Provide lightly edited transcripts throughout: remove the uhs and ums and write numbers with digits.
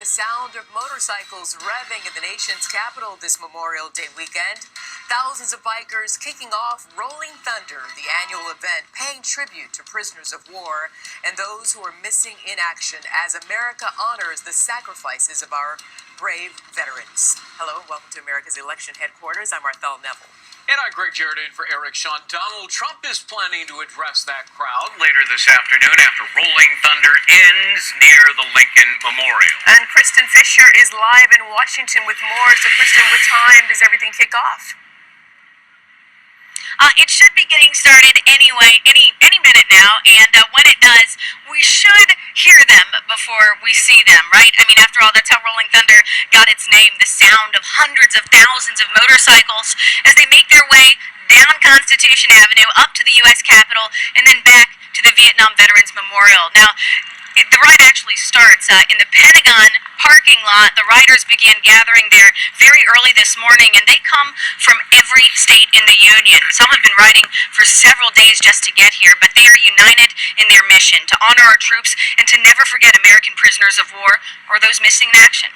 sound of motorcycles revving in the nation's capital this Memorial Day weekend. Thousands of bikers kicking off Rolling Thunder, the annual event paying tribute to prisoners of war and those who are missing in action as America honors the sacrifices of our brave veterans. Hello, welcome to America's election headquarters. I'm Marthel Neville. And I'm Greg Jared in for Eric Sean. Donald Trump is planning to address that crowd later this afternoon after Rolling Thunder ends near the Lincoln Memorial. And Kristen Fisher is live in Washington with more. So, Kristen, what time does everything kick off? It should be getting started anyway, any minute now, and when it does, we should hear them before we see them, right? I mean, after all, that's how Rolling Thunder got its name, the sound of hundreds of thousands of motorcycles as they make their way down Constitution Avenue, up to the U.S. Capitol, and then back to the Vietnam Veterans Memorial. Now, the ride actually starts in the Pentagon parking lot. The riders began gathering there very early this morning, and they come from every state in the Union. Some have been riding for several days just to get here, but they are united in their mission to honor our troops and to never forget American prisoners of war or those missing in action.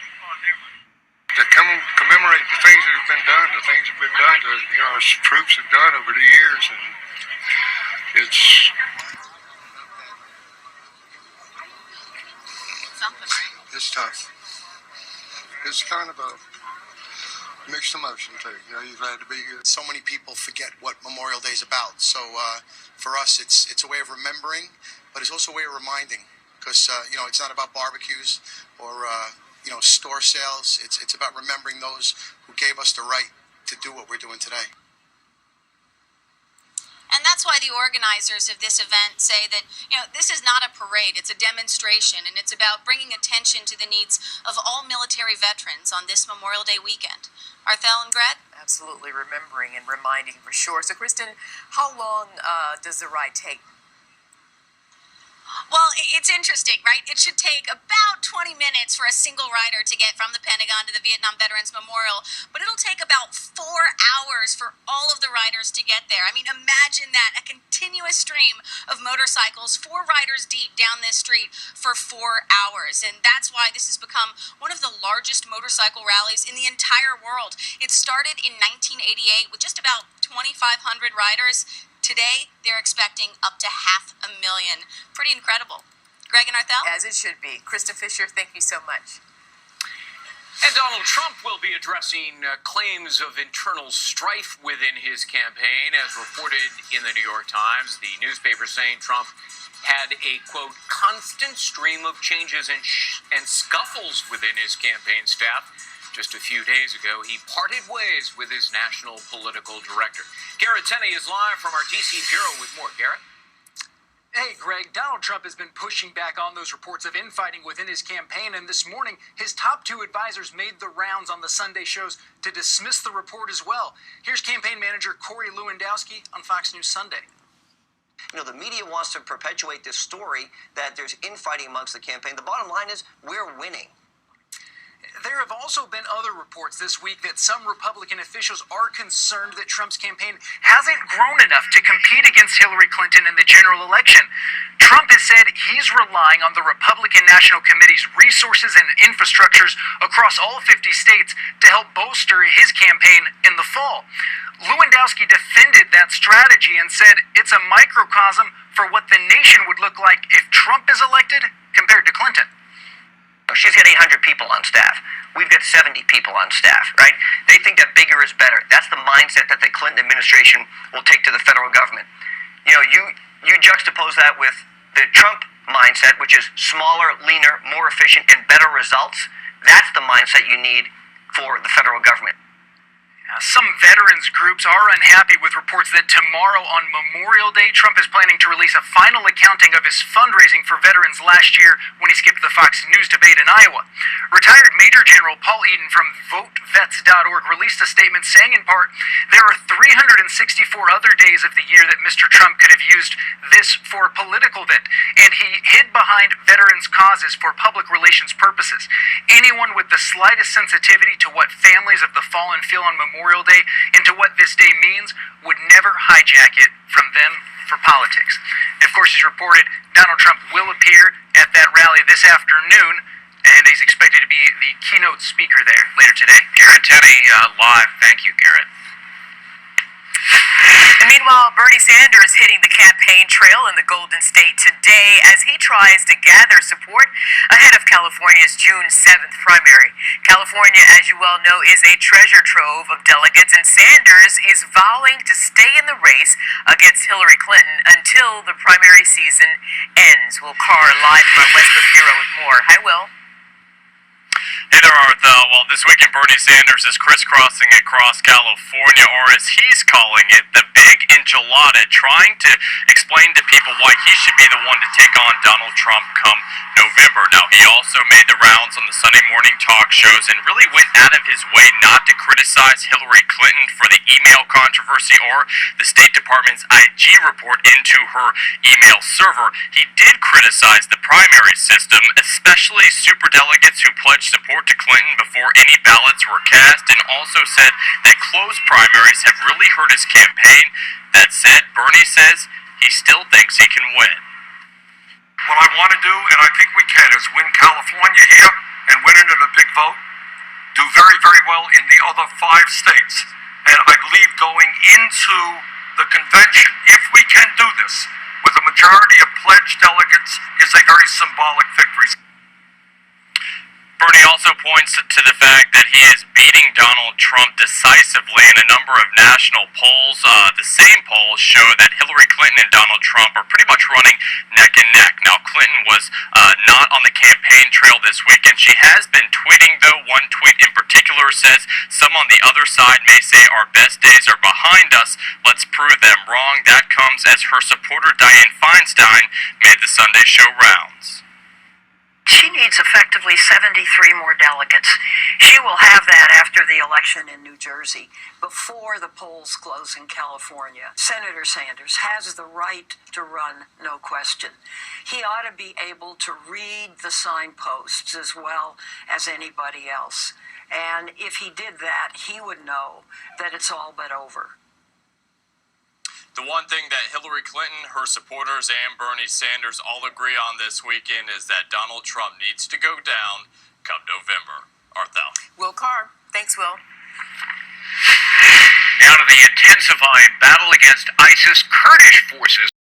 To commemorate the things that have been done, the things that have been done that our troops have done over the years, and it's Something, right? It's tough. It's kind of a mixed emotion too. You're glad to be here. So many people forget what Memorial Day is about. So for us, it's a way of remembering, but it's also a way of reminding. Because it's not about barbecues or store sales. It's about remembering those who gave us the right to do what we're doing today. And that's why the organizers of this event say that, this is not a parade, it's a demonstration, and it's about bringing attention to the needs of all military veterans on this Memorial Day weekend. Arthel and Greg? Absolutely, remembering and reminding for sure. So, Kristen, how long does the ride take? Well, it's interesting, right? It should take about 20 minutes for a single rider to get from the Pentagon to the Vietnam Veterans Memorial, but it'll take about 4 hours for all of the riders to get there. I mean, imagine that, a continuous stream of motorcycles, 4 riders deep down this street for 4 hours, and that's why this has become one of the largest motorcycle rallies in the entire world. It started in 1988 with just about 2,500 riders. Today, they're expecting up to 500,000. Pretty incredible. Greg and Arthel? As it should be. Kristen Fisher, thank you so much. And Donald Trump will be addressing claims of internal strife within his campaign, as reported in the New York Times. The newspaper saying Trump had a, quote, constant stream of changes and scuffles within his campaign staff. Just a few days ago, he parted ways with his national political director. Garrett Tenney is live from our D.C. bureau with more. Garrett? Hey, Greg, Donald Trump has been pushing back on those reports of infighting within his campaign, and this morning, his top 2 advisors made the rounds on the Sunday shows to dismiss the report as well. Here's campaign manager Corey Lewandowski on Fox News Sunday. The media wants to perpetuate this story that there's infighting amongst the campaign. The bottom line is we're winning. There have also been other reports this week that some Republican officials are concerned that Trump's campaign hasn't grown enough to compete against Hillary Clinton in the general election. Trump has said he's relying on the Republican National Committee's resources and infrastructures across all 50 states to help bolster his campaign in the fall. Lewandowski defended that strategy and said it's a microcosm for what the nation would look like if Trump is elected compared to Clinton. She's got 800 people on staff. We've got 70 people on staff, right? They think that bigger is better. That's the mindset that the Clinton administration will take to the federal government. You juxtapose that with the Trump mindset, which is smaller, leaner, more efficient, and better results. That's the mindset you need for the federal government. Some veterans groups are unhappy with reports that tomorrow on Memorial Day, Trump is planning to release a final accounting of his fundraising for veterans last year when he skipped the Fox News debate in Iowa. Retired Major General Paul Eden from VoteVets.org released a statement saying in part, there are 364 other days of the year that Mr. Trump could have used this for a political event, and he hid behind veterans' causes for public relations purposes. Anyone with the slightest sensitivity to what families of the fallen feel on Memorial Day and to what this day means would never hijack it from them for politics. And of course, as reported, Donald Trump will appear at that rally this afternoon, and he's expected to be speaker there later today. Garrett Teddy, live. Thank you, Garrett. And meanwhile, Bernie Sanders hitting the campaign trail in the Golden State today as he tries to gather support ahead of California's June 7th primary. California, as you well know, is a treasure trove of delegates, and Sanders is vowing to stay in the race against Hillary Clinton until the primary season ends. Will Carr live from our West Coast Bureau with more. Hi, Will. Hey there, Arthur. Well, this weekend Bernie Sanders is crisscrossing across California, or as he's calling it, the big enchilada, trying to explain to people why he should be the one to take on Donald Trump come November. Now, he also made the rounds on the Sunday morning talk shows and really went out of his way not to criticize Hillary Clinton for the email controversy or the State Department's IG report into her email server. He did criticize the primary system, especially superdelegates who pledged support to Clinton before any ballots were cast, and also said that closed primaries have really hurt his campaign. That said, Bernie says he still thinks he can win. What I want to do, and I think we can, is win California here and win it in a big vote. Do very, very well in the other 5 states. And I believe going into the convention, if we can do this, with a majority of pledged delegates, is a very symbolic victory. Bernie also points to the fact that he is beating Donald Trump decisively in a number of national polls. The same polls show that Hillary Clinton and Donald Trump are pretty much running neck and neck. Now, Clinton was not on the campaign trail this weekend. She has been tweeting, though. One tweet in particular says, "Some on the other side may say our best days are behind us. Let's prove them wrong." That comes as her supporter Dianne Feinstein made the Sunday show rounds. She needs effectively 73 more delegates. She will have that after the election in New Jersey, before the polls close in California. Senator Sanders has the right to run, no question. He ought to be able to read the signposts as well as anybody else. And if he did that, he would know that it's all but over. The one thing that Hillary Clinton, her supporters, and Bernie Sanders all agree on this weekend is that Donald Trump needs to go down come November. Arthel. Will Carr. Thanks, Will. Now to the intensifying battle against ISIS. Kurdish forces